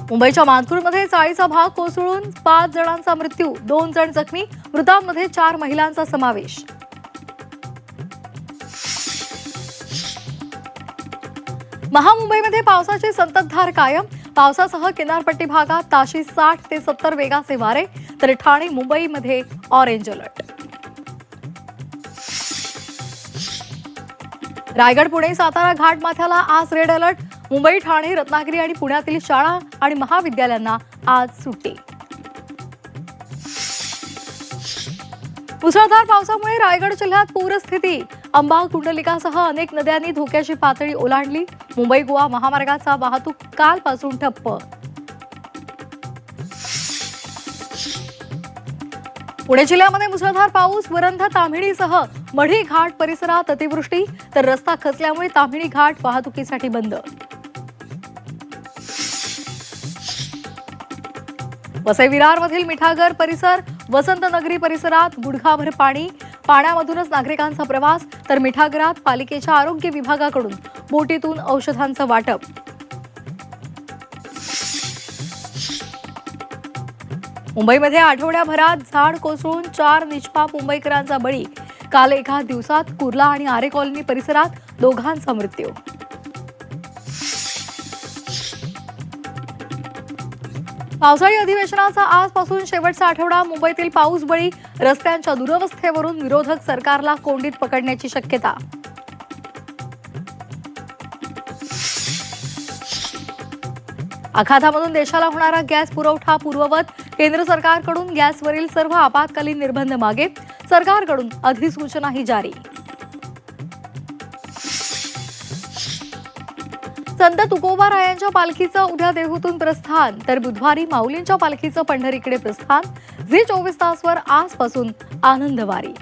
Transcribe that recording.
मुंबईच्या मानखुर्दमध्ये चाळीचा भाग कोसळून 5 जणांचा मृत्यू, 2 जण जखमी. मृतांमध्ये 4 महिलांचा समावेश. महामुंबईमध्ये पावसाची संततधार कायम. पावसासह किनारपट्टी भागात ताशी 60 ते 70 वेगाचे वारे, तर ठाणे मुंबईमध्ये ऑरेंज अलर्ट. रायगड, पुणे, सातारा घाटमाथ्याला आज रेड अलर्ट. मुंबई, ठाणे, रत्नागिरी आणि पुण्यातील शाळा आणि महाविद्यालयांना आज सुट्टी. मुसळधार पावसामुळे रायगड जिल्ह्यात पूरस्थिती. अंबा, कुंडलिकासह अनेक नद्यांनी धोक्याची पातळी ओलांडली. मुंबई गोवा महामार्गाचा वाहतूक कालपासून ठप्प. पुणे जिल्ह्यामध्ये मुसळधार पाऊस. वरंध, ताम्हिणीसह मढी घाट परिसरात अतिवृष्टी, तर रस्ता खचल्यामुळे ताम्हिणी घाट वाहतुकीसाठी बंद. वसई विरारमधील मिठागर परिसर, वसंत नगरी परिसरात गुडघाभर पाणी. पाण्यामधूनच नागरिकांचा प्रवास, तर मिठागरात पालिकेच्या आरोग्य विभागाकडून बोटीतून औषधांचं वाटप. मुंबईमध्ये आठवड्याभरात झाड कोसळून 4 निष्पाप मुंबईकरांचा बळी. काल एका दिवसात कुर्ला आणि आरे कॉलनी परिसरात 2घांचा मृत्यू. पावसाळी अधिवेशनाचा आजपासून शेवटचा आठवडा. मुंबईतील पाऊस बळी. रस्त्यांच्या दुरवस्थेवरून विरोधक सरकारला कोंडीत पकडण्याची शक्यता. आखातामधून देशाला होणारा गॅस पुरवठा पूर्ववत. केंद्र सरकारकडून गॅसवरील सर्व आपत्कालीन निर्बंध मागे. सरकारकडून अधिसूचनाही जारी. संत तुकोबारायांच्या पालखीचं उद्या देहूतून प्रस्थान, तर बुधवारी माऊलींच्या पालखीचं पंढरीकडे प्रस्थान. झी 24 तासवर आजपासून आनंदवारी.